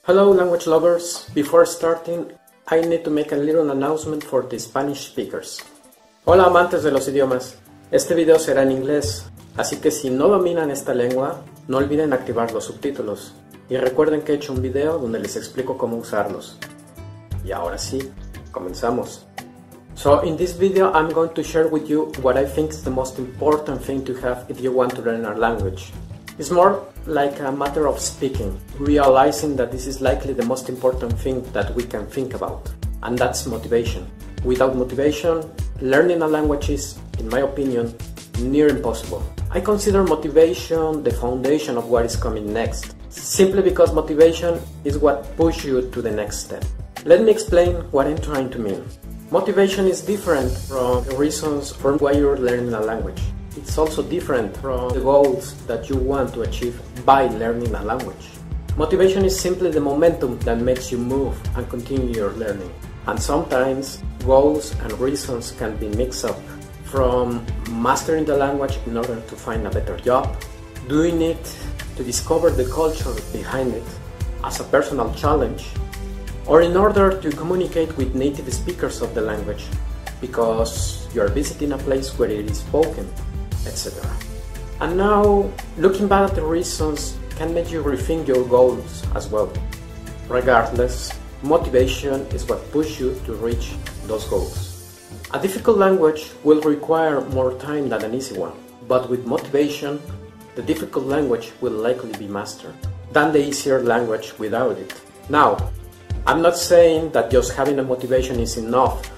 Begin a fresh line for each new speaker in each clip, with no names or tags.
Hello language lovers, before starting I need to make a little announcement for the Spanish speakers. Hola amantes de los idiomas, este video será en inglés, así que si no dominan esta lengua, no olviden activar los subtítulos y recuerden que he hecho un video donde les explico cómo usarlos. Y ahora sí, comenzamos. So in this video I'm going to share with you what I think is the most important thing to have if you want to learn a language. It's more like a matter of speaking, realizing that this is likely the most important thing that we can think about, and that's motivation. Without motivation, learning a language is, in my opinion, near impossible. I consider motivation the foundation of what is coming next, simply because motivation is what pushes you to the next step. Let me explain what I'm trying to mean. Motivation is different from the reasons for why you're learning a language. It's also different from the goals that you want to achieve by learning a language. Motivation is simply the momentum that makes you move and continue your learning. And sometimes goals and reasons can be mixed up, from mastering the language in order to find a better job, doing it to discover the culture behind it as a personal challenge, or in order to communicate with native speakers of the language because you are visiting a place where it is spoken, etc. And now, looking back at the reasons can make you rethink your goals as well. Regardless, motivation is what pushes you to reach those goals. A difficult language will require more time than an easy one, but with motivation, the difficult language will likely be mastered than the easier language without it. Now, I'm not saying that just having a motivation is enough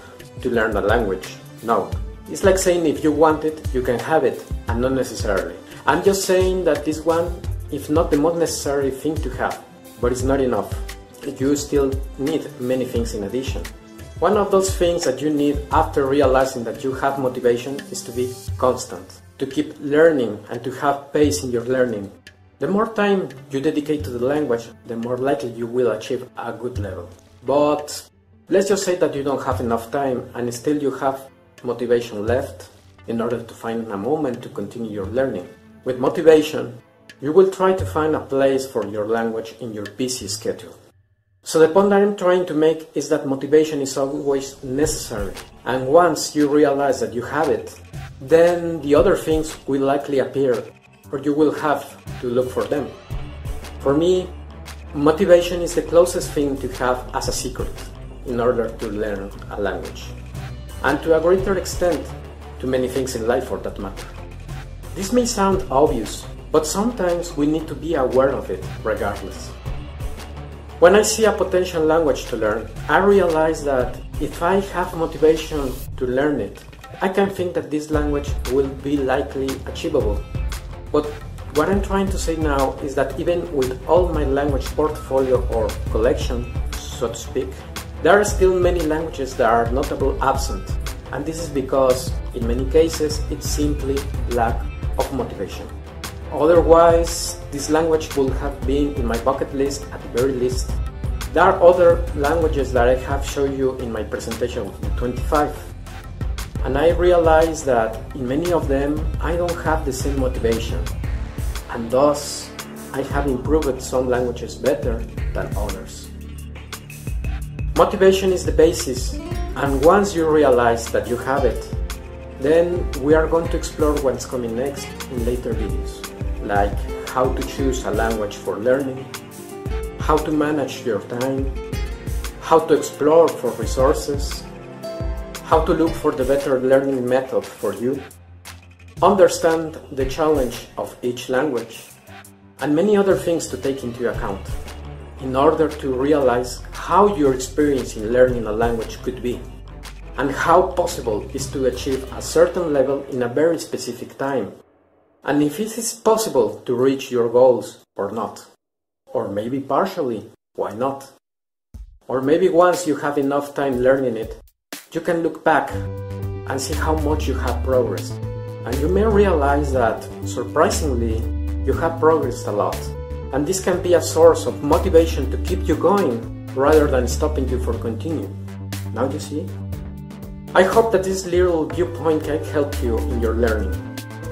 to learn a language. No. It's like saying if you want it, you can have it, and not necessarily. I'm just saying that this one, if not the most necessary thing to have, but it's not enough. You still need many things in addition. One of those things that you need after realizing that you have motivation is to be constant, to keep learning and to have pace in your learning. The more time you dedicate to the language, the more likely you will achieve a good level. But let's just say that you don't have enough time and still you have motivation left in order to find a moment to continue your learning. With motivation, you will try to find a place for your language in your busy schedule. So the point that I'm trying to make is that motivation is always necessary, and once you realize that you have it, then the other things will likely appear, or you will have to look for them. For me, motivation is the closest thing to have as a secret in order to learn a language, and to a greater extent, to many things in life for that matter. This may sound obvious, but sometimes we need to be aware of it regardless. When I see a potential language to learn, I realize that if I have motivation to learn it, I can think that this language will be likely achievable. But what I'm trying to say now is that even with all my language portfolio or collection, so to speak, there are still many languages that are notably absent, and this is because, in many cases, it's simply lack of motivation. Otherwise, this language would have been in my bucket list at the very least. There are other languages that I have shown you in my presentation of 25, and I realize that in many of them, I don't have the same motivation, and thus, I have improved some languages better than others. Motivation is the basis, and once you realize that you have it, then we are going to explore what's coming next in later videos, like how to choose a language for learning, how to manage your time, how to explore for resources, how to look for the better learning method for you, understand the challenge of each language, and many other things to take into account in order to realize how your experience in learning a language could be, and how possible is to achieve a certain level in a very specific time, and if it is possible to reach your goals or not. Or maybe partially, why not? Or maybe once you have enough time learning it, you can look back and see how much you have progressed, and you may realize that, surprisingly, you have progressed a lot. And this can be a source of motivation to keep you going rather than stopping you from continuing. Now you see? I hope that this little viewpoint can help you in your learning.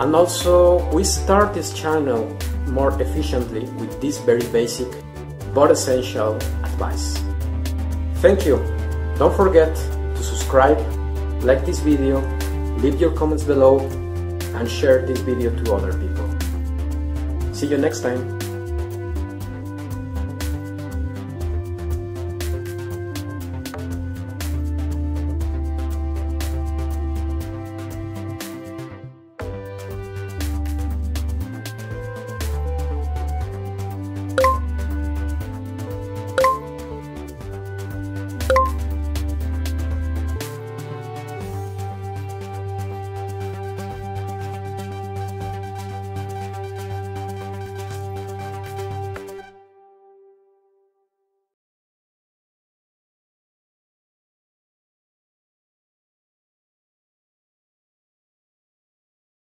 And also, we start this channel more efficiently with this very basic but essential advice. Thank you. Don't forget to subscribe, like this video, leave your comments below, and share this video to other people. See you next time.